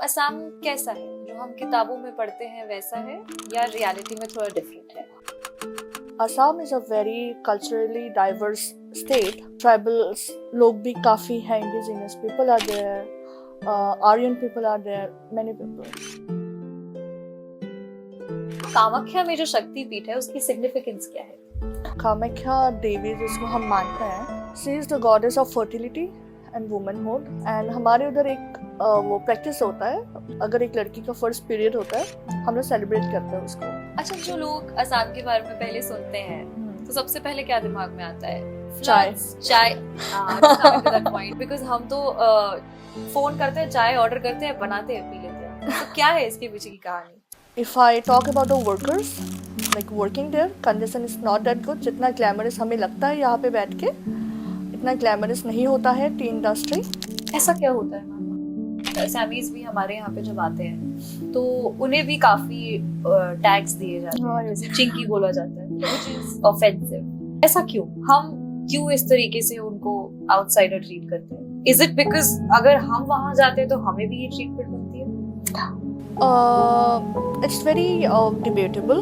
असम कैसा है? जो हम किताबों में पढ़ते हैं वैसा है या रियलिटी में थोड़ा डिफरेंट है? Assam is a very culturally diverse state. Tribals लोग भी काफ़ी हैं. Indigenous people are there, Aryan people are there, many people. Kamakhya में जो शक्ति पीठ है उसकी सिग्निफिकेंस क्या है? कामाख्या देवी जिसको हम मानते हैं, she is the goddess of fertility and womanhood. And हमारे उधर एक वो प्रैक्टिस होता है. अगर एक लड़की का फर्स्ट पीरियड होता है, हम लोग सेलिब्रेट करते हैं उसको. अच्छा, जो लोग असम के बारे में पहले सुनते हैं तो सबसे पहले क्या दिमाग में आता है? चाय. चाय. पॉइंट बिकॉज हम तो फोन करते हैं, चाय ऑर्डर करते हैं, बनाते हैं, पी लेते हैं. तो क्या है इसके पीछे की कहानी? If I talk about the workers, like working there, condition is not that good. जितना ग्लैमरस हमें लगता है यहाँ पे बैठ के, इतना ग्लैमरस नहीं होता है टी इंडस्ट्री. ऐसा क्या होता है मैम? असमीज भी हमारे यहाँ पे जब आते हैं तो उन्हें भी काफी टैग्स दिए जाते हैं, जैसे चिंकी बोला जाता है, which is offensive. ऐसा क्यों? हम क्यों इस तरीके से उनको आउटसाइडर ट्रीट करते हैं? Is it because अगर हम वहां जाते हैं तो हमें भी ये ट्रीटमेंट मिलती है? It's very debatable.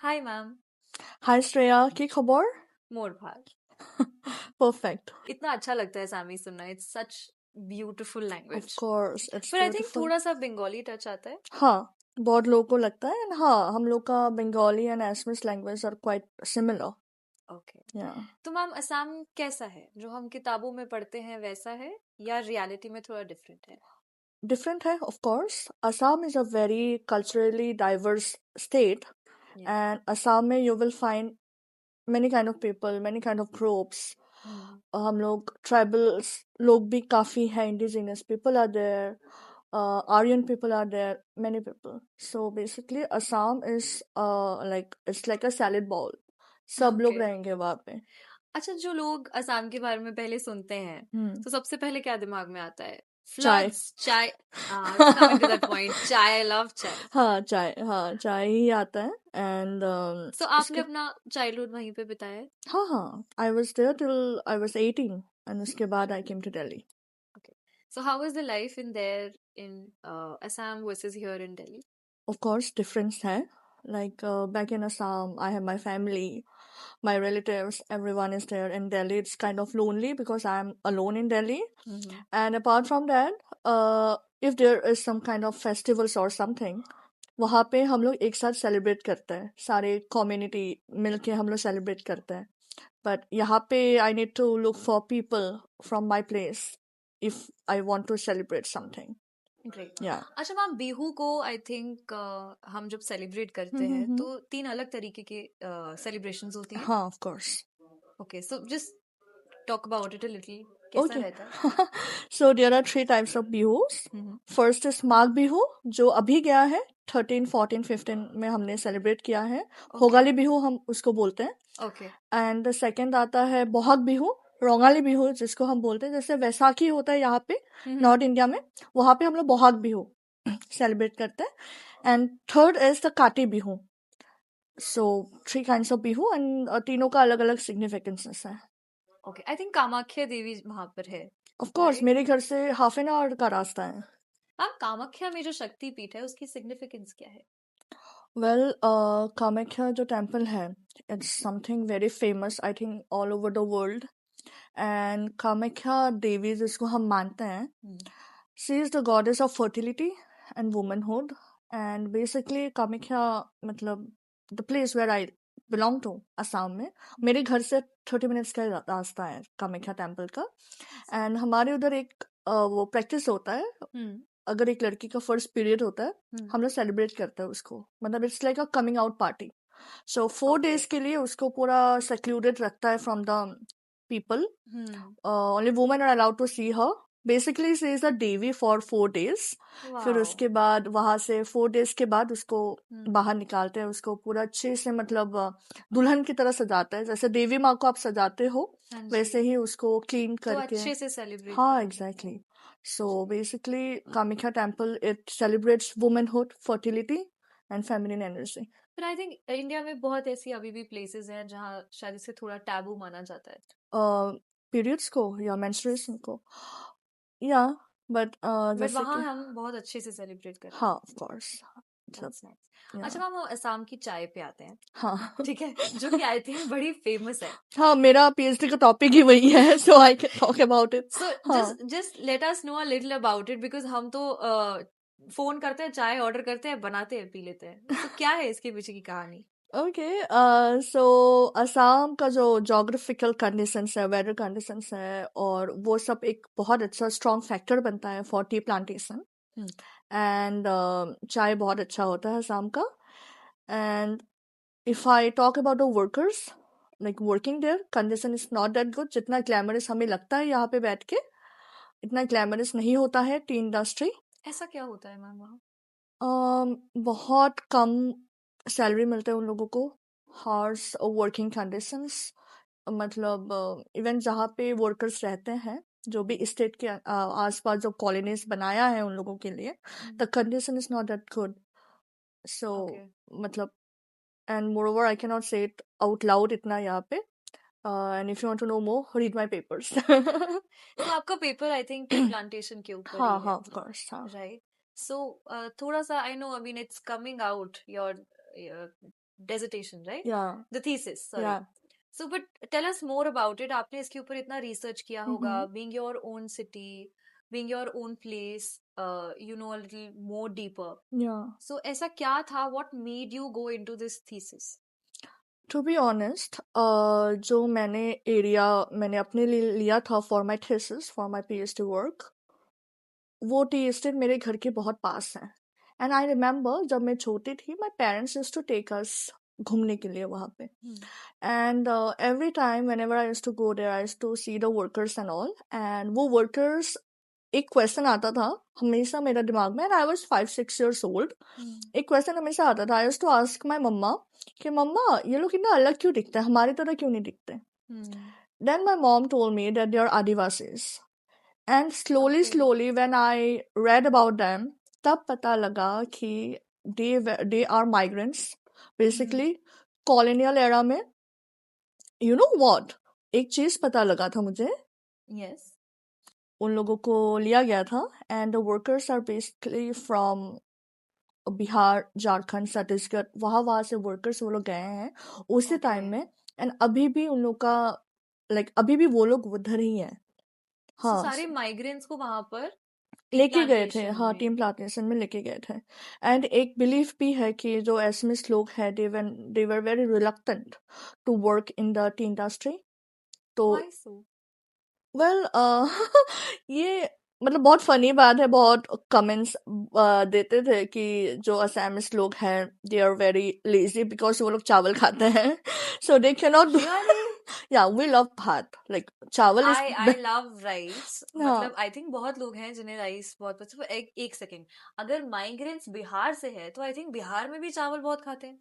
Hi ma'am. Hi Shreya, की खबर? मोर भाग. Perfect. इतना अच्छा लगता है सामी सुनना. It's such beautiful language. Of course, it's पर आई थिंक beautiful. थोड़ा सा बंगाली टच आता है. हाँ, बहुत लोगों को लगता है. And हाँ, हम लोग का Bengali and Assamese language are quite similar. Okay. Yeah. तो मैम असम कैसा है? जो हम किताबों में पढ़ते हैं वैसा है या रियलिटी में थोड़ा डिफरेंट है? Different है, of course. Assam is a very culturally diverse state. Yeah. And Assam में you will find many kind of people, many kind of groups. हम लोग tribals लोग भी काफ़ी हैं. Indigenous people are there, Aryan people are there, many people. So basically Assam is like it's like a salad bowl. सब लोग Okay. रहेंगे वहाँ पे. अच्छा, जो लोग असम के बारे में पहले सुनते हैं तो सबसे पहले क्या दिमाग में आता है? चाय. फ्लड्स, चाय. Coming to that point, चाय. I love चाय. हाँ, चाय ही आता है. And So आपने अपना चाइल्डहुड वहीं पे बिताया है? हाँ, I was there till I was 18 and उसके बाद I came to Delhi. Okay. So how was the life in there in Assam versus here in Delhi? Of course, difference है. Like back in Assam, I have my family, my relatives, everyone is there. In Delhi, it's kind of lonely because I'm alone in Delhi. And apart from that, if there is some kind of festivals or something, वहाँ पे हम लोग एक साथ celebrate करते हैं. सारे community मिलके हम लोग सेलिब्रेट करते हैं. But यहाँ पे I need to look for people from my place if I want to celebrate something. Great. Yeah. अच्छा मैम, बिहू को आई थिंक हम जब सेलिब्रेट करते हैं तो 3 अलग तरीके के सेलिब्रेशंस होती हैं. हाँ, of course. Okay, so just talk about it a little. कैसा Okay. रहता है? So there are 3 types of bihus. First is Magh Bihu जो अभी गया है 13, 14, 15 में हमने सेलिब्रेट किया है. होगाली बिहू हम उसको बोलते हैं. ओके. एंड द सेकंड आता है बोहाग बिहू, रोंगाली बिहू जिसको हम बोलते हैं. जैसे वैसाखी होता है यहाँ पे नॉर्थ इंडिया में, वहाँ पे हम लोग बोहाग बिहू सेलिब्रेट करते हैं. एंड थर्ड इज द काटी बिहू. सो 3 काइंड्स ऑफ बिहू एंड तीनों का अलग अलग सिग्निफिकेंसेस है. ओके, आई थिंक कामाख्या देवी वहां पर है. ऑफ कोर्स मेरे घर से हाफ एन आवर का रास्ता है. मैम, कामाख्या में जो शक्ति पीठ है उसकी सिग्निफिकेंस क्या है? वेल कामाख्या जो टेम्पल है, it's something very famous I think all over the world. And Kamakhya Devi जिसको हम मानते हैं, she is the goddess of fertility and womanhood. And basically Kamakhya मतलब the place where I belong to Assam में, मेरे घर से 30 मिनट्स का रास्ता है कामाख्या टेम्पल का. एंड हमारे उधर एक वो प्रैक्टिस होता है. अगर एक लड़की का फर्स्ट पीरियड होता है, हम लोग सेलिब्रेट करते हैं उसको. मतलब it's like a coming out party. So 4 days के लिए उसको पूरा सेक्लूडेड रखता है from the people. Only women are allowed to see her. Basically she is a devi for 4 days. फिर उसके बाद वहां से 4 डेज के बाद उसको बाहर निकालते हैं. उसको पूरा अच्छे से मतलब दुल्हन की तरह सजाता है. जैसे देवी माँ को आप सजाते हो वैसे ही उसको क्लीन करके अच्छे से सेलिब्रेट. हाँ, exactly. So basically, Kamakhya temple, it celebrates womanhood, fertility, and feminine energy. पर आई थिंक इंडिया में बहुत ऐसी अभी भी प्लेसेस हैं जहाँ शायद इसे थोड़ा टैबू माना जाता है. पीरियड्स को या मेंस्ट्रुएशन को, या बट बट जैसे वहाँ कि हम बहुत अच्छे से सेलिब्रेट करते हाँ ऑफ कोर्स, हैं. मतलब That's nice. या अच्छा मैम, वो असम की चाय पे आते हैं. हाँ ठीक है, जो कि आई थिंक बड़ी फेमस है. हाँ, मेरा पीएचडी का टॉपिक ही वही है, so I can talk about it. So हाँ just let us know a little about it, because हम तो फोन करते हैं, चाय ऑर्डर करते हैं, बनाते हैं, पी लेते हैं. तो क्या है इसके पीछे की कहानी? ओके. सो असम का जो जोग्राफिकल कंडीशंस है, वेदर कंडीशंस है, और वो सब एक बहुत अच्छा स्ट्रॉन्ग फैक्टर बनता है फॉर टी प्लांटेशन. एंड चाय बहुत अच्छा होता है असम का. And if I talk about the workers like working there, condition is not that good. जितना ग्लैमरस हमें लगता है यहाँ पे बैठ के, इतना ग्लैमरस नहीं होता है टी इंडस्ट्री. ऐसा क्या होता है मैम वहाँ? बहुत कम सैलरी मिलते हैं उन लोगों को, हार्श वर्किंग कंडीशंस. मतलब इवन जहाँ पे वर्कर्स रहते हैं, जो भी स्टेट के आसपास जो कॉलोनीज बनाया है उन लोगों के लिए, the condition is not that good. So okay. मतलब, and more I can not say it out loud इतना यहाँ पे. And if you want to know more, read my papers. तो आपका paper I think tea plantation के ऊपर हाँ ही हाँ है, ऑफ कोर्स हाँ. राइट? सो थोड़ा सा I know, I mean it's coming out your dissertation, right? या द थीसिस, सॉरी. या so but tell us more about it. आपने इसके ऊपर इतना रिसर्च किया होगा, being your own city, being your own place, you know a little more deeper. Yeah so ऐसा क्या था, what made you go into this thesis? To be honest, जो मैंने अपने लिए लिया था for my thesis, for my PhD work, वो टी एस्टेट मेरे घर के बहुत पास है. एंड आई रिमेम्बर जब मैं छोटी थी, my parents used to take us घूमने के लिए वहाँ पे. And every time whenever I used to go there, I used to see the workers and all. And वो वर्कर्स, एक क्वेश्चन आता था हमेशा मेरे दिमाग में, and I was 5-6 years old. एक क्वेश्चन हमेशा आता था. I used to ask my मम्मा कि मम्मा, ये लोग इतना अलग क्यों दिखते हैं, हमारी तरह क्यों नहीं दिखते. Then my mom told me that they are Adivasis. And slowly Okay. Slowly when I read about them, तब पता लगा कि they are migrants basically. Colonial era में, यू नो व्हाट, एक चीज पता लगा था मुझे. Yes. उन लोगों को लिया गया था, and the workers are basically from Bihar, Jharkhand, Chhattisgarh. वहाँ से वर्कर्स वो लोग गए हैं उसी Okay. टाइम में. एंड अभी भी उन लोग का, लाइक अभी भी वो लोग उधर ही हैं. So हाँ, सारे माइग्रेंट्स को वहां पर टी लेके गए थे. प्लांटेशन हाँ, में. टीम प्लांटेशन में लेके गए थे. एंड एक बिलीफ भी है कि जो एसएमएस लोग हैं, they were very reluctant to work in the tea industry. तो Why so? वेल ये मतलब बहुत फनी बात है. बहुत कमेंट्स देते थे कि जो असैमिस लोग हैं, they are very lazy because वो लोग चावल खाते हैं. So they can not do. Really? या we love bhat, like chawal is. I love rice. हाँ मतलब आई थिंक बहुत लोग हैं जिन्हें राइस बहुत पसंद है. एक सेकेंड, अगर माइग्रेंट्स बिहार से है तो आई थिंक बिहार में भी चावल बहुत खाते हैं.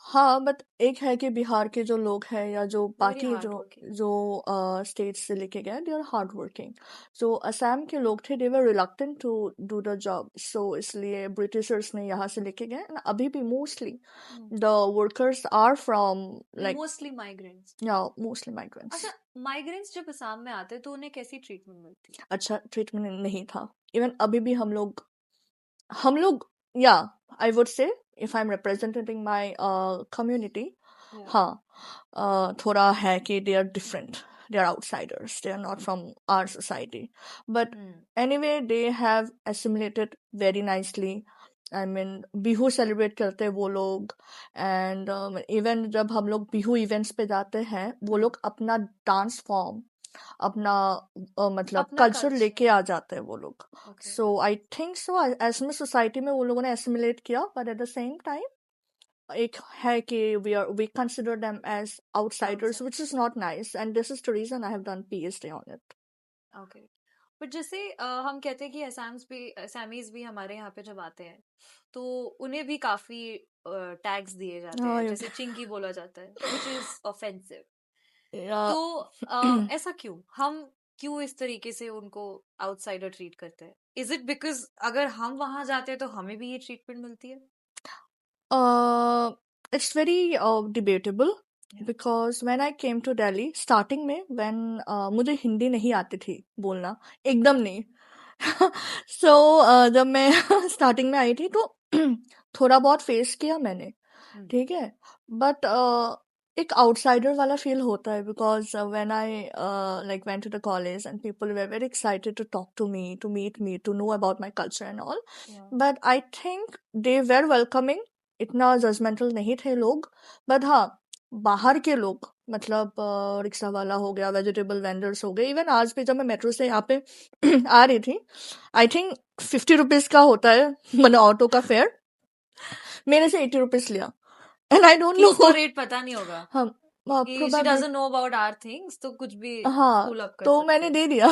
हाँ, बट एक है कि बिहार के जो लोग हैं, या जो वेरी बाकी हार्ड जो वर्किंग. जो स्टेट से लेके गए, दे आर हार्ड वर्किंग. जो असम के लोग थे, they were reluctant to do the job. So इसलिए ब्रिटिशर्स ने यहाँ से लेके गए. And अभी भी mostly the workers are from, like mostly migrants. Yeah mostly migrants. अच्छा, माइग्रेंट्स जब असम में आते हैं तो उन्हें कैसी ट्रीटमेंट मिलती है? अच्छा ट्रीटमेंट नहीं था. इवन अभी भी हम लोग या I would say, if I am representing my community, Yeah. हाँ, थोड़ा है कि they are different, they are outsiders, they are not from our society. But anyway they have assimilated very nicely. I mean Bihu celebrate करते हैं वो लोग. And even जब हम लोग बिहू इवेंट्स पे जाते हैं, वो लोग अपना डांस फॉर्म, अपना मतलब अपना कल्चर लेके culture. आ जाते हैं वो लोग. Okay. So I think so as में सोसाइटी में वो लोगों ने एसिमुलेट किया, but at the same time एक है कि we consider them as outsiders, which is not nice. And this is the reason I have done PhD on it. Okay. But जैसे हम कहते हैं कि असैमीज भी हमारे यहाँ पे जब आते हैं तो उन्हें भी काफी टैग्स दिए जाते हाँ हैं, जैसे चिंकी बोला जाता है, विच इज ऑफेंसिव. या तो ऐसा हम क्यों इस तरीके से उनको आउटसाइडर ट्रीट करते हैं? इज इट बिकॉज अगर हम वहां जाते हैं तो हमें भी ये ट्रीटमेंट मिलती है? It's very debatable Yeah. because when I came to Delhi, starting में when मुझे हिंदी नहीं आती थी बोलना, एकदम नहीं. So जब मैं स्टार्टिंग में आई थी तो थोड़ा बहुत फेस किया मैंने, ठीक है. बट एक आउटसाइडर वाला फील होता है because when I like went to the college and people were very excited to talk to me, to meet me, to know about my culture and all. But I think they were welcoming. इतना judgemental नहीं थे लोग. But हाँ, बाहर के लोग मतलब rickshaw वाला हो गया, वेजिटेबल वेंडर्स हो गए. इवन आज भी जब मैं मेट्रो से यहाँ पे आ रही थी, आई थिंक 50 रुपीज का होता है मैंने ऑटो का फेयर, मेरे से 80 रुपीज लिया. And I don't no. किसको रेट पता नहीं होगा हाँ कि she probably doesn't know about our things, तो कुछ भी हाँ pull up कर तो सकते मैंने हैं. दे दिया.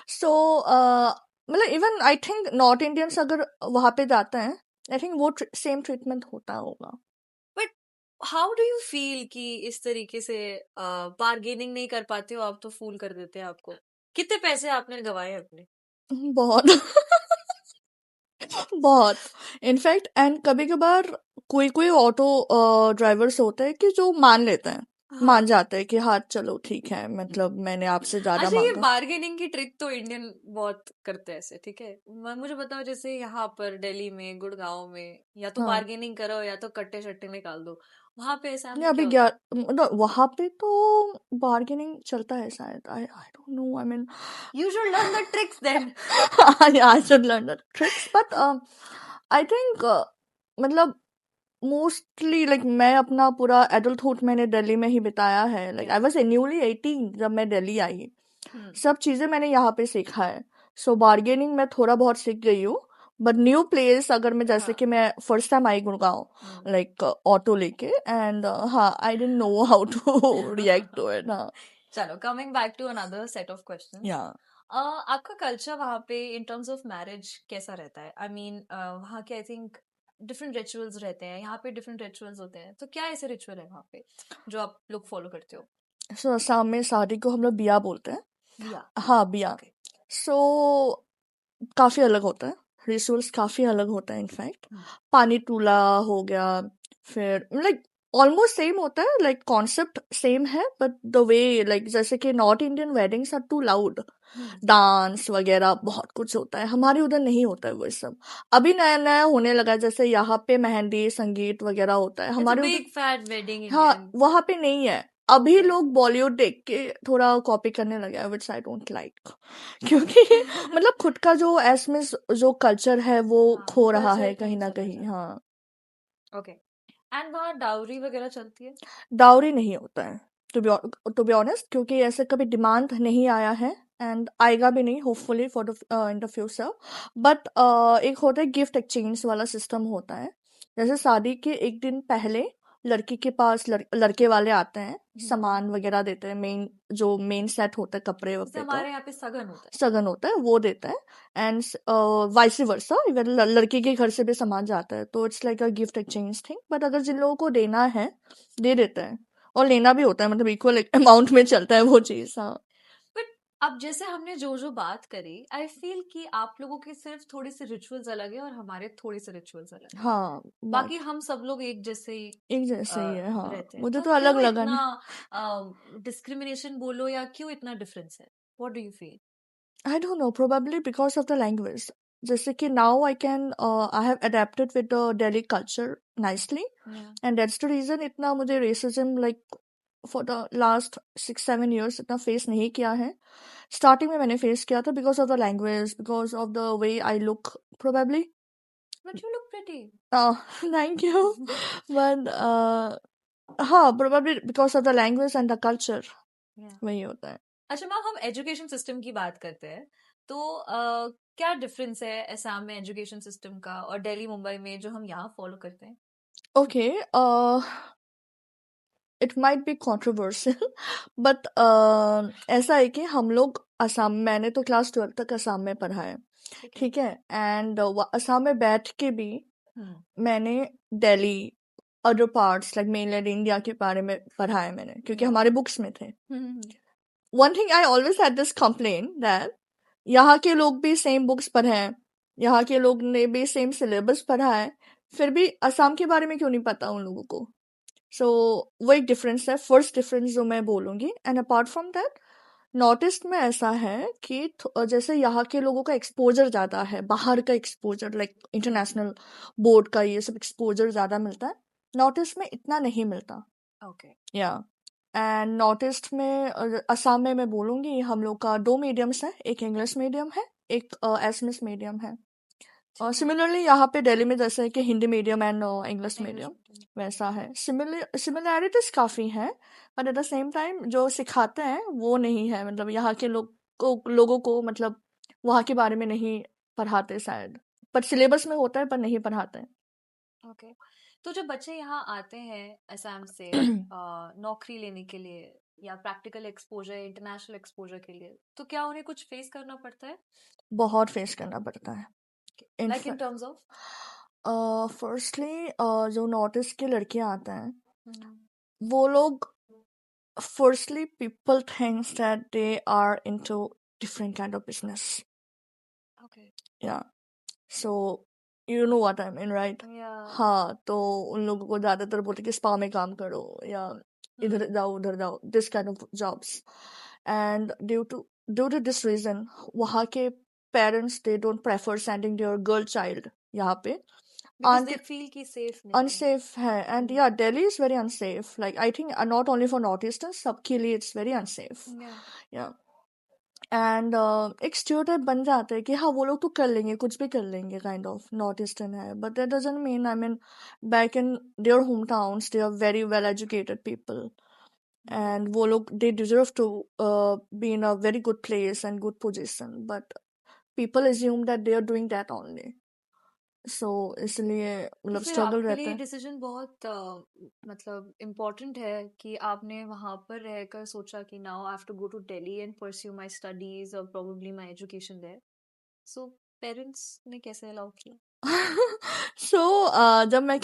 सो मतलब even I think north Indians अगर वहां पे जाते हैं, आई थिंक वो सेम ट्रीटमेंट होता होगा. But how do you feel कि इस तरीके से बार्गेनिंग नहीं कर पाते हो आप, तो फूल कर देते हैं आपको? कितने पैसे आपने गवाए अपने? बहुत. बहुत. इनफैक्ट एंड कभी कभार कोई कोई ऑटो ड्राइवर्स होते हैं कि जो मान लेते हैं, मान हाँ. जाते हैं कि हाँ चलो ठीक है, मतलब मैंने आपसे ज्यादा अच्छा, ये मांगा. बार्गेनिंग की ट्रिक तो इंडियन बहुत करते हैं ऐसे, ठीक है. मुझे बताओ, जैसे यहाँ पर दिल्ली में, गुड़गांव में, या तो हाँ बार्गेनिंग करो या तो कट्टे शट्टे निकाल दो. वहां पे ऐसा नहीं में अभी क्या होता है? मतलब वहां पे तो बार्गेनिंग चलता है शायद. I I don't know. I mean You should learn the tricks then. I should learn the tricks, but I think मतलब मोस्टली लाइक मैं अपना पूरा एडल्टहुड मैंने दिल्ली में ही बिताया है. लाइक आई वाज न्यूली 18 जब मैं दिल्ली आई. सब चीजें मैंने यहाँ पे सीखा है. सो बार्गेनिंग मैं थोड़ा बहुत सीख गई हूँ. बट न्यू प्लेस अगर मैं जैसे हाँ. कि मैं first time I Gurgaon like auto लेके एंड हाँ I didn't know how to react to it. हाँ चलो, coming back to another set of questions. या आपका कल्चर वहाँ पे इन टर्म्स ऑफ मैरिज कैसा रहता है? आई मीन वहाँ के आई थिंक डिफरेंट रिचुअल्स रहते हैं, यहाँ पे डिफरेंट रिचुअल्स होते हैं, तो क्या ऐसे रिचुअल है वहाँ पे जो आप लोग फॉलो करते हो? सो असम में शादी को हम लोग बिया बोलते हैं. बिया. हाँ बिया. ओके. सो काफी अलग होता है. रिचुअल्स काफी अलग होता है. इनफैक्ट पानी टूला हो गया, फिर लाइक ऑलमोस्ट सेम होता है. लाइक कॉन्सेप्ट सेम है बट द वे लाइक जैसे कि north Indian weddings are too loud. Dance वगैरह बहुत कुछ होता है. हमारे उधर नहीं होता है वो सब. अभी नया नया होने लगा है. जैसे यहाँ पे मेहंदी संगीत वगैरह होता है. हमारे उधर बिग फैट वेडिंग हाँ इंडियन. वहां पे नहीं है. अभी Okay. लोग बॉलीवुड देख के थोड़ा कॉपी करने लगे हैं विच आई डोंट लाइक. क्योंकि मतलब खुद का जो एसमें जो कल्चर है वो हाँ, खो रहा culture है कहीं कहीं ना चला कहीं. जाता है. हाँ ओके. एंड वहाँ डाउरी वगैरह चलती है? डाउरी नहीं होता है टू बी ऑनेस्ट, क्योंकि ऐसे कभी डिमांड नहीं आया है एंड आएगा भी नहीं hopefully for the in the future. But एक होता है गिफ्ट एक्सचेंज वाला सिस्टम होता है. जैसे शादी के एक दिन पहले लड़की के पास लड़के वाले आते हैं, सामान वगैरह देते हैं. मेन सेट होता है कपड़े जैसे वपड़े का हमारे यहाँ पे सगन होता है. सगन होता है वो देता है. एंड वाइस वर्सा इवन लड़की के घर से भी सामान जाता है. तो it's like a gift exchange thing. But अगर जिन लोगों को देना है दे देते हैं और लेना भी होता है. मतलब इक्वल अमाउंट में चलता है वो चीज. हाँ बट अब जैसे हमने जो जो बात करी, आई फील कि आप लोगों के सिर्फ थोड़ी सी रिचुअल्स अलग है और हमारे थोड़े से रिचुअल्स अलग है. हाँ बाकी हम सब लोग एक जैसे ही एक जैसे ही है. हाँ रहते हैं. मुझे तो तो अलग क्यों लगा नहीं. इतना डिस्क्रिमिनेशन बोलो या क्यों इतना डिफरेंस है? What do you feel? I don't know, probably because of the language. जैसे कि now I have adapted with the Delhi culture nicely, and that's the reason इतना मुझे racism like for the last 6-7 years इतना face नहीं किया है. Starting में मैंने face किया था because of the language, because of the way I look probably. But you look pretty. Thank you. But हाँ probably because of the language and the culture वही होता है. अच्छा मैम, हम एजुकेशन सिस्टम की बात करते हैं तो क्या डिफरेंस है असम में एजुकेशन सिस्टम का और दिल्ली मुंबई में जो हम यहाँ फॉलो करते हैं? Okay, it might be controversial but ऐसा है कि हम लोग असम मैंने तो क्लास 12 तक असम में पढ़ा है. ठीक है. एंड असम में बैठ के भी मैंने Delhi other parts like mainland India के बारे में पढ़ा है मैंने, क्योंकि हमारे बुक्स में थे. One thing I always had this complain that यहाँ के लोग भी सेम बुक्स पढ़े हैं, यहाँ के लोग ने भी सेम सिलेबस पढ़ा है, फिर भी असम के बारे में क्यों नहीं पता उन लोगों को। सो वो एक डिफरेंस है, फर्स्ट डिफरेंस जो मैं बोलूँगी। And apart from that north east में ऐसा है कि जैसे यहाँ के लोगों का एक्सपोजर ज़्यादा है, बाहर का एक्सपोजर लाइक इंटरनेशनल बोर्ड का ये सब एक्सपोजर ज़्यादा मिलता है, नॉर्थ ईस्ट में इतना नहीं मिलता। ओके। या एंड नॉर्थ ईस्ट में असम में मैं बोलूँगी हम लोग का 2 मीडियम्स हैं, एक इंग्लिश मीडियम है, एक एसएमएस मीडियम है। सिमिलरली यहाँ पे दिल्ली में जैसे है कि Hindi medium and English medium वैसा है। सिमिलैरिटीज काफ़ी हैं, but at the same time जो सिखाते हैं वो नहीं है, मतलब यहाँ के लोगों को मतलब वहाँ के बारे में नहीं पढ़ाते शायद, पर सिलेबस में होता है पर नहीं पढ़ाते। ओके। तो जब बच्चे यहाँ आते हैं असम से नौकरी लेने के लिए या प्रैक्टिकल एक्सपोजर, इंटरनेशनल एक्सपोजर के लिए, तो क्या उन्हें कुछ फेस करना पड़ता है? बहुत फेस करना पड़ता है। Like in terms of? Firstly जो नॉर्थ ईस्ट के लड़कियां आते हैं वो लोग firstly people thinks that they are into different kind of business. Okay. Yeah, so you know what I mean, right? या हाँ, तो उन लोगों को ज्यादातर बोलते कि स्पा में काम करो या इधर जाओ उधर जाओ, this kind of jobs. And due to this reason वहाँ के parents they don't prefer sending their girl child यहाँ पे, बिकॉज दे until फील कि सेफ नहीं है। unsafe है। and yeah, Delhi is very unsafe, like I think not only for northeasters, सबके लिए it's very unsafe. Yeah. yeah, and एक stereotype बन जाता है कि हाँ वो लोग तो कर लेंगे, कुछ भी कर लेंगे, काइंड ऑफ नॉर्थ ईस्टर्न है, but that doesn't mean, I mean back in their home towns they are very well educated people and वो लोग they deserve to be in a very good place and good position, but people assume that they are doing that only, so इसलिए तो मतलब फिर struggle आपके रहता लिए है। डिसीजन बहुत मतलब इम्पोर्टेंट है कि आपने वहां पर रहकर सोचा कि now I have to go to Delhi and pursue my studies और probably my education there. So parents ने कैसे अलाउ किया? सो जब मैं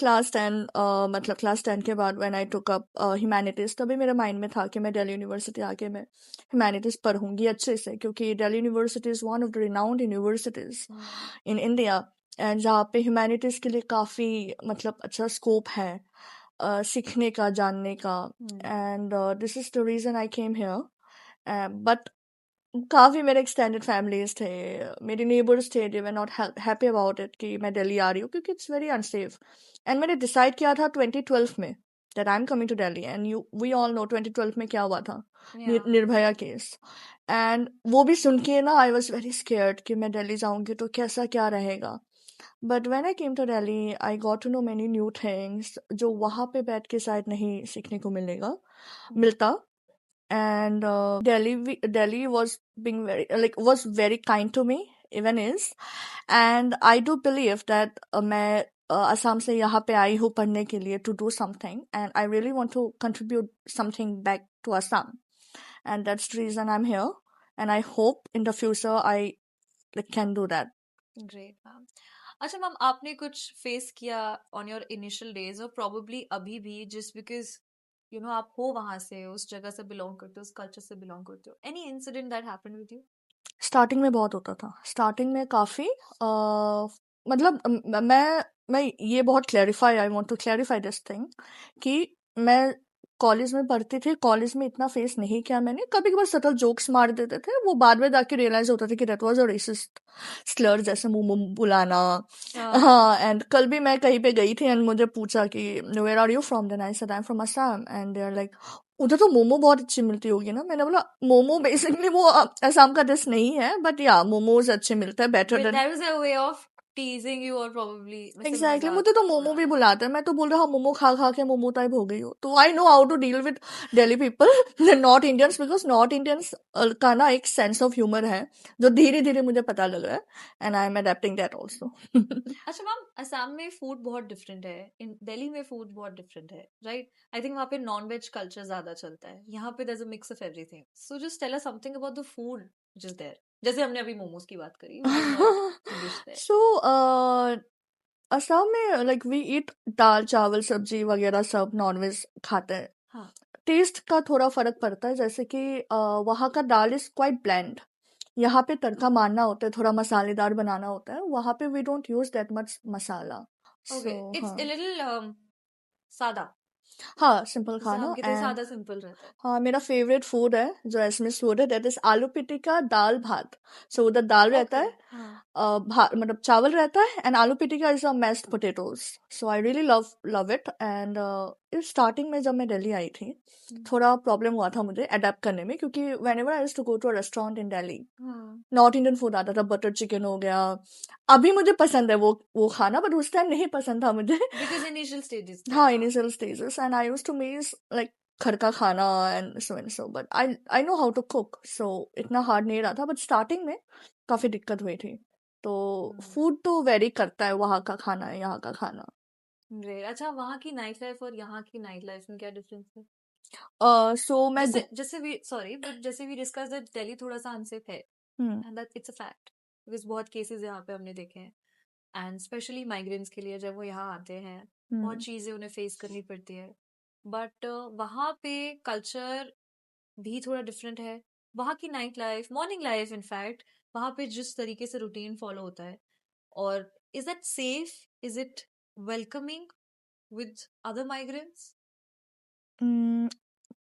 मतलब क्लास 10 के बाद when I took up humanities, तभी मेरे माइंड में था कि मैं दिल्ली यूनिवर्सिटी आके मैं ह्यूमैनिटीज पढ़ूंगी अच्छे से, क्योंकि Delhi university is one of the renowned universities in India, and जहाँ पे ह्यूमैनिटीज के लिए काफ़ी मतलब अच्छा स्कोप है सीखने का, जानने का, and this is the reason I came here. But काफ़ी मेरे एक्सटेंडेड फैमिलीज थे, मेरे नेबर्स थे, they were not happy about it कि मैं दिल्ली आ रही हूँ, क्योंकि इट्स वेरी अनसेफ। एंड मैंने डिसाइड किया था 2012 में that I am coming to Delhi, and you we all know 2012 में क्या हुआ था, Yeah. निर्भया केस। एंड वो भी सुन के ना आई वॉज वेरी स्केयर्ड कि मैं दिल्ली जाऊंगी तो कैसा क्या रहेगा, but when I came to Delhi I got to know many new things जो वहाँ पे बैठ के शायद नहीं सीखने को मिलता। And Delhi was being was very kind to me, even is, and I do believe that मैं असम से यहाँ पे आई हूँ पढ़ने के लिए to do something, and I really want to contribute something back to Assam, and that's the reason I'm here, and I hope in the future I can do that. Great ma'am. अच्छा ma'am, आपने कुछ face किया on your initial days और probably अभी भी, just because you know आप हो वहां से, उस जगह से बिलोंग करते हो, उस कल्चर से बिलोंग करते हो, any incident that happened with you? Starting में बहुत होता था, स्टार्टिंग में काफ़ी मतलब मैं ये बहुत clarify, I want to clarify this thing कि मैं कॉलेज में पढ़ती थी, कॉलेज में इतना फेस नहीं किया मैंने, कभी कभार सटल जोक्स मार देते थे, वो बाद में जाके रियलाइज होता था कि that was a resist Slur, जैसे मुंह मुंह बुलाना। हाँ, एंड कल भी मैं कहीं पे गई थी एंड मुझे पूछा कि where are you from, then I said I am from Assam, and they are like उधर तो मोमो बहुत अच्छी मिलती होगी ना, मैंने बोला मोमो बेसिकली वो असम का डिश नहीं है, बट या मोमोज अच्छे मिलते हैं, better than. That was a way of teasing you or probably वैसे एग्जैक्टली, मजाक मुझे तो मोमो भी उड़ाना। बुलाते हैं, मैं तो बोल रहा हूँ मोमो खा खा के मोमो टाइप हो गई हो, तो I know how to deal with Delhi people north Indians, because north Indians का ना एक सेंस ऑफ ह्यूमर है जो धीरे धीरे मुझे पता लग रहा है, and I am adapting that also. अच्छा मैम, असम में फूड बहुत डिफरेंट है, इन दिल्ली में फूड बहुत डिफरेंट है, राइट? आई थिंक वहाँ पे नॉन वेज कल्चर ज्यादा चलता है, यहाँ पे there is a mix of everything. So just tell us something about the food which is there, जैसे हमने अभी मोमोज की बात करी, which is not the dish there. So Assam में लाइक वी ईट दाल चावल सब्जी वगैरह सब नॉन वेज खाते हैं। हाँ। टेस्ट का थोड़ा फर्क पड़ता है, जैसे कि वहाँ का दाल इज क्वाइट ब्लैंड, यहाँ पे तड़का मारना होता है, थोड़ा मसालेदार बनाना होता है, वहाँ पे we don't use that much masala, Okay, So it's हाँ a little सादा, हाँ सिंपल जैसे हम खाना कहते हैं एंड सादा सिंपल रहता है. हाँ मेरा फेवरेट फूड है जो एसएमएस फूड है दैट इज आलू पिटिका दाल भात सो उधर दाल रहता Okay, है हाँ. भात मतलब चावल रहता है and aloo pitika is a mashed potatoes so I really love love it and इस स्टार्टिंग में जब मैं दिल्ली आई थी थोड़ा प्रॉब्लम हुआ था मुझे अडेप्ट करने में क्योंकि whenever I used to go to a restaurant in Delhi हाँ. नॉर्थ इंडियन फूड आता था बटर चिकन हो गया अभी मुझे पसंद है वो खाना बट उस टाइम नहीं पसंद था मुझे Because initial stages था. हाँ initial stages and I used to miss like घर का खाना and so but I know how to cook so इतना हार्ड नहीं रहा था बट स्टार्टिंग में काफी दिक्कत हुई थी तो फूड तो वेरी करता है वहाँ का खाना है यहाँ का खाना Great. अच्छा, वहाँ की नाइट लाइफ और यहाँ की नाइट लाइफ में क्या डिफरेंस है? सो मैं जैसे जैसे वी सॉरी बट जैसे वी डिस्कस दैट दिल्ली थोड़ा सा अनसेफ है, hmm and that it's a fact, because बहुत केसेस यहाँ पे हमने देखे हैं, एंड स्पेशली माइग्रेंट्स के लिए जब वो यहाँ आते हैं बहुत चीजें उन्हें फेस करनी पड़ती है. बट वहाँ पे कल्चर भी थोड़ा डिफरेंट है. वहाँ की night life, morning life in fact, वहाँ पे जिस तरीके से रूटीन फॉलो होता है, और is that safe, is it welcoming with other migrants?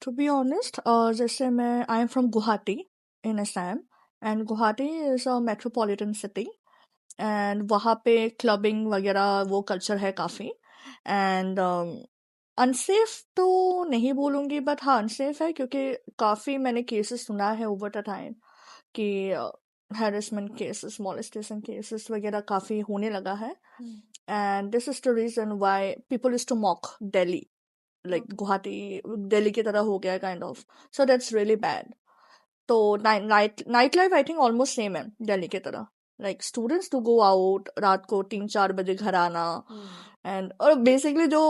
To be honest जैसे मैं I am from Guwahati in Assam and Guwahati is a metropolitan city and वहाँ पे क्लबिंग वगैरह वो कल्चर है काफ़ी एंड अनसेफ तो नहीं बोलूँगी बट हाँ अनसेफ है क्योंकि काफ़ी मैंने केसेस सुना है ओवर द टाइम कि हैरेसमेंट केसेस मोलेस्टेशन केसेस वगैरह काफ़ी होने लगा है and this is the reason why people is to mock Delhi like Guwahati Delhi की तरह हो गया kind of so that's really bad तो night life I think almost same है दिल्ली की तरह like students to go out रात को 3-4 बजे घर आना एंड और बेसिकली जो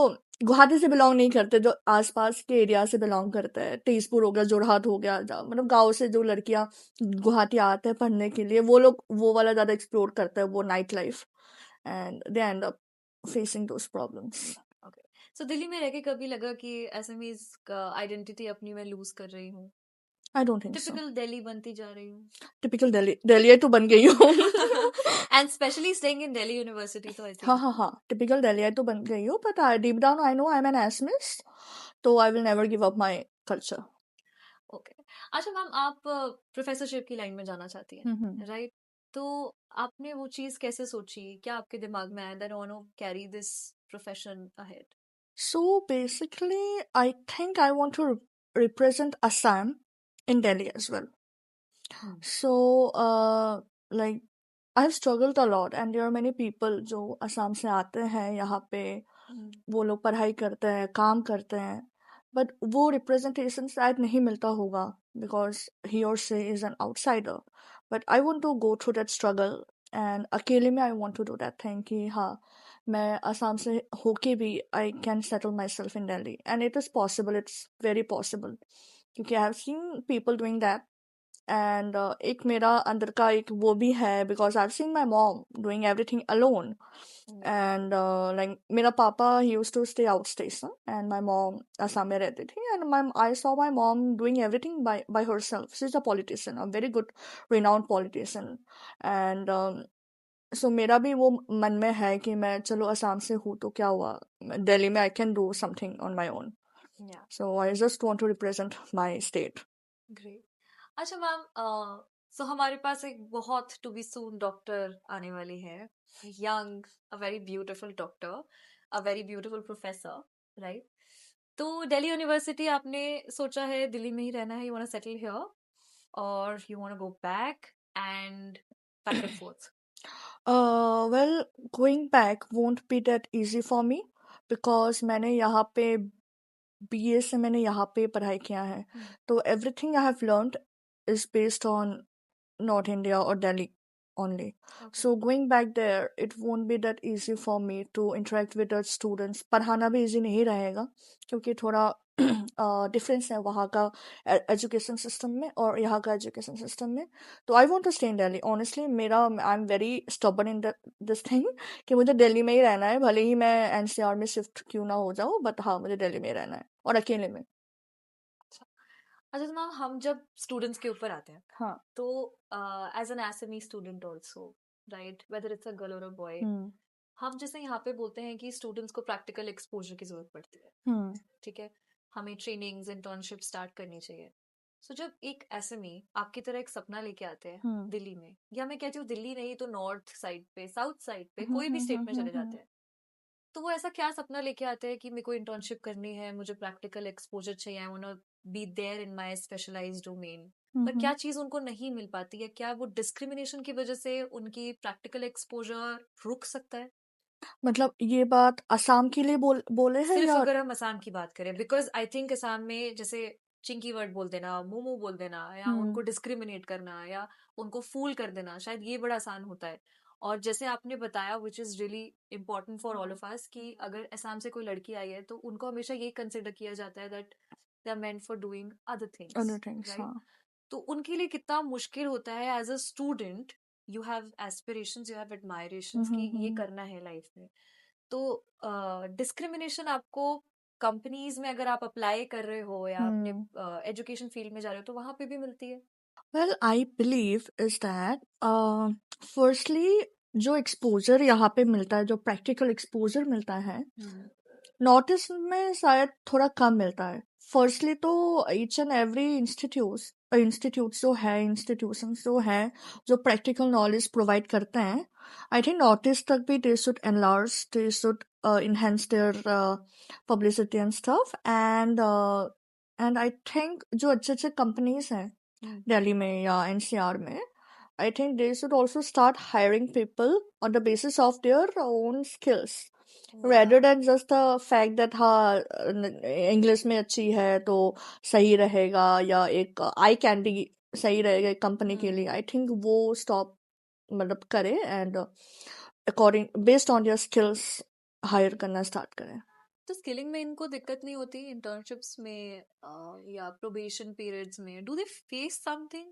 गुवाहाटी से बिलोंग नहीं करते जो आसपास के एरिया से बिलोंग करते हैं तेजपुर हो गया जोरहाट हो गया मतलब गांव से जो लड़कियां गुवाहाटी आते हैं पढ़ने के लिए वो लोग वो वाला ज़्यादा एक्सप्लोर करते हैं वो night life and they end up facing those problems okay. So Delhi में रह के कभी लगा कि एसएमईज का आइडेंटिटी अपनी मैं लूज कर रही हूँ, I don't think so typical Delhi बनती जा रही हूँ? टिपिकल दिल्ली दिल्ली तो बन गई हूँ and specially staying in Delhi university, तो आई हाँ थिंक. हाँ हाँ टिपिकल दिल्ली तो बन गई हूँ but I deep down I know I am an Assamese तो I will never give up my culture okay. अच्छा मैम, आप प्रोफेसरशिप की लाइन में जाना चाहती हैं, राइट? तो आपने वो चीज कैसे सोची? क्या आपके दिमाग में आया that I want to carry this profession ahead? So basically, I think I want to represent Assam in Delhi as well. So, like, I've struggled a lot, and there are many people जो असम से आते हैं यहाँ पे वो लोग पढ़ाई करते हैं काम करते हैं बट वो रिप्रेजेंटेशन शायद नहीं मिलता होगा बिकॉज ही और she is an outsider but I want to go through that struggle and अकेले में I want to do that thing कि हाँ मैं असम से होके भी I can settle myself in Delhi and it is possible it's very possible क्योंकि I have seen people doing that and एक मेरा अंदर का एक वो भी है because I have seen my mom doing everything alone and like मेरा पापा he used to stay out station and my mom Assam में रहती थी and I saw my mom doing everything by herself. She's a politician, a very good renowned politician and so मेरा भी वो मन में है कि मैं चलो असम से हूँ तो क्या हुआ दिल्ली में I can do something on my own. या. So I just want to represent my state. Great. अच्छा मैम, सो हमारे पास एक बहुत टू बी सून डॉक्टर आने वाली है, young, a very beautiful doctor, a very beautiful professor, right? तो Delhi university आपने सोचा है दिल्ली में ही रहना है, you want to settle here, और you want to go back and forth? Well, going back won't be that easy for me because मैंने यहाँ पे बीए से मैंने यहाँ पे पढ़ाई किया है तो everything I have learned is based on north India और Delhi only. So going back there, it won't be that easy for me to interact with the students. पढ़ाना भी easy नहीं रहेगा क्योंकि थोड़ा डिफरेंस है वहाँ का एजुकेशन सिस्टम में और यहाँ का एजुकेशन सिस्टम में तो I want to stay in Delhi honestly मेरा I am very stubborn in this thing कि मुझे दिल्ली में ही रहना है भले ही मैं एनसीआर में शिफ्ट क्यों ना हो जाऊँ बट हाँ मुझे दिल्ली में ही रहना है और अकेले में अच्छा, तो मैम हम जब स्टूडेंट्स के ऊपर आते हैं, हाँ तो as an SME student also, right, whether it's a girl और अ बॉय, हम जैसे यहाँ पे बोलते हैं कि स्टूडेंट्स को प्रैक्टिकल एक्सपोजर की जरूरत पड़ती है, हम्म ठीक है, हमें ट्रेनिंग्स इंटर्नशिप स्टार्ट करनी चाहिए। सो जब एक एसएमई आपकी तरह एक सपना लेके आते हैं हम्म दिल्ली में, या मैं कहती हूँ दिल्ली नहीं तो नॉर्थ साइड पे, साउथ साइड पे, कोई भी स्टेट में चले जाते हैं, तो वो ऐसा क्या सपना लेके आते हैं कि मेरे को इंटर्नशिप करनी है, मुझे प्रैक्टिकल एक्सपोजर चाहिए, I want to be there in my specialised domain, पर क्या चीज उनको नहीं मिल पाती है? क्या वो डिस्क्रिमिनेशन की वजह से उनकी प्रैक्टिकल एक्सपोजर रुक सकता है? मतलब ये बात असम के लिए बोले हैं सिर्फ या अगर हम असम की बात करें, बिकॉज आई थिंक असम में जैसे चिंकी वर्ड बोल देना, मोमो बोल देना, या उनको डिस्क्रिमिनेट करना या उनको फूल कर देना, शायद ये बड़ा आसान होता है। और जैसे आपने बताया, which is really important for all of us, कि अगर असम से कोई लड़की आई है तो उनको हमेशा ये कंसिडर किया जाता है that they are meant for doing other things, other things? Right? हाँ। तो उनके लिए कितना मुश्किल होता है as a student, you have aspirations, you have admirations कि ये करना है लाइफ में। तो डिस्क्रिमिनेशन आपको कंपनीज में अगर आप अप्लाई कर रहे हो या अपने एजुकेशन फील्ड में जा रहे हो तो वहां पे भी मिलती है? Well, I believe is that firstly जो एक्सपोजर यहाँ पे मिलता है, जो प्रैक्टिकल एक्सपोजर मिलता है, नॉर्थ ईस्ट में शायद थोड़ा कम मिलता है। फर्स्टली तो ईच एंड एवरी इंस्टीट्यूट जो है, इंस्टीट्यूशंस जो है, जो प्रैक्टिकल नॉलेज प्रोवाइड करते हैं, आई थिंक नॉर्थ ईस्ट तक भी they should enlarge, they should enhance their publicity and stuff, and I think जो अच्छे अच्छे कंपनीज हैं दिल्ली में या एनसीआर में, I think they should also start hiring people on the basis of their own skills rather than just the fact that हाँ English में अच्छी है तो सही रहेगा, या एक आई कैंडी सही रहेगा कंपनी के लिए। आई थिंक वो स्टॉप मतलब करे and according based on your skills hire करना स्टार्ट करें। तो स्किलिंग में इनको दिक्कत नहीं होती इंटर्नशिप्स में या प्रोबेशन पीरियड्स में? Do they face something?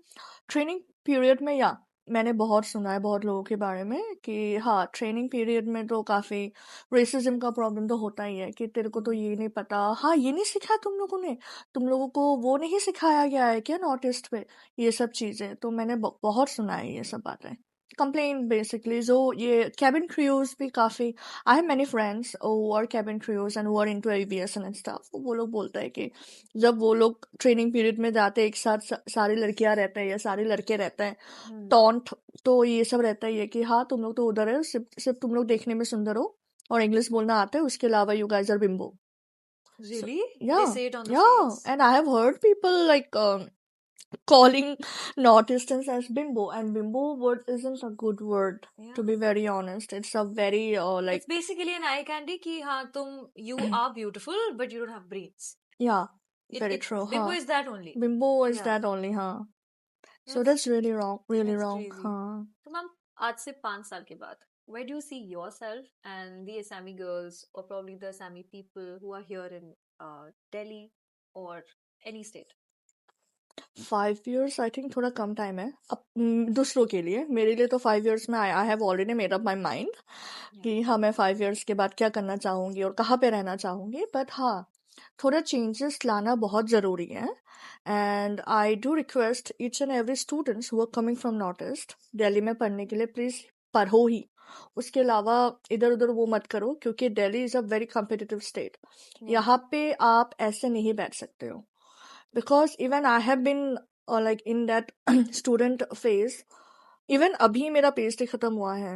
Training period में, या मैंने बहुत सुना है बहुत लोगों के बारे में कि हाँ ट्रेनिंग पीरियड में तो काफ़ी रेसिज्म का प्रॉब्लम तो होता ही है कि तेरे को तो ये नहीं पता, हाँ ये नहीं सिखाया तुम लोगों ने, तुम लोगों को वो नहीं सिखाया गया है क्या नॉर्थ ईस्ट पे, ये सब चीज़ें तो मैंने बहुत सुना है ये सब बातें। कंप्लेन बेसिकली जो ये कैबिन क्रूज भी काफ़ी, I have many friends who are cabin crews and who are into aviation and stuff, वो लोग बोलते हैं कि जब वो लोग ट्रेनिंग पीरियड में जाते हैं एक साथ सारी लड़कियां रहते हैं या सारे लड़के रहते हैं, टॉन्ट तो ये सब रहता ही है कि हाँ तुम लोग तो उधर है, सिर्फ तुम लोग देखने में सुंदर हो और इंग्लिश बोलना आता है, उसके अलावा you guys are bimbo. Really? या They say it on the या face? And I have heard people like calling Northeasterners as bimbo, and bimbo word isn't a good word, to be Yeah. very honest. It's a very It's like basically an eye candy कि हाँ तुम, you are beautiful but you don't have brains. yeah, very It true, Bimbo huh? is that only. Bimbo is Yeah. that only, huh? So That's that's really wrong, really that's wrong, crazy. huh? तो ma'am, आज से 5 साल के बाद, where do you see yourself and the Assami girls or probably the Assami people who are here in Delhi or any state? 5 years I think थोड़ा कम time है अब दूसरों के लिए, मेरे लिए तो 5 years में I have already made up my mind कि हाँ मैं 5 years के बाद क्या करना चाहूँगी और कहाँ पे रहना चाहूँगी, बट हाँ थोड़ा चेंजेस लाना बहुत ज़रूरी है। And I do request each and every students who are coming from north east Delhi में पढ़ने के लिए, प्लीज़ पढ़ो ही, उसके अलावा इधर उधर वो मत करो, क्योंकि Delhi is a very competitive state. यहाँ पे आप ऐसे नहीं बैठ सकते हो, because even I have been like in that student phase, even अभी मेरा PhD खत्म हुआ है,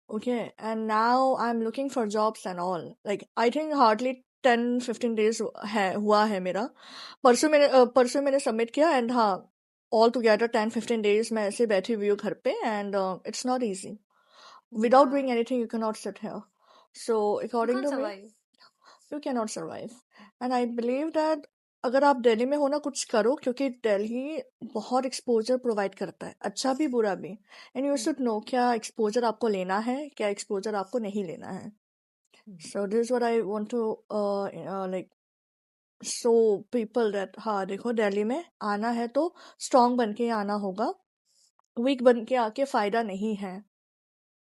okay, and now I'm looking for jobs and all, like I think hardly 10-15 days हुआ है मेरा, परसों मैंने सबमिट किया एंड हाँ all together 10-15 days मैं ऐसे बैठी हुई हूँ घर पे, and it's not easy without Yeah. doing anything, you cannot sit here, so You according can't to me survive. you cannot survive, and I believe that अगर आप दिल्ली में हो ना कुछ करो, क्योंकि दिल्ली बहुत एक्सपोजर प्रोवाइड करता है, अच्छा भी बुरा भी, एंड यू शुड नो क्या एक्सपोजर आपको लेना है, क्या एक्सपोजर आपको नहीं लेना है। So this what I want to like show people that हाँ देखो दिल्ली में आना है तो स्ट्रांग बन के आना होगा, वीक बन के आके फायदा नहीं है।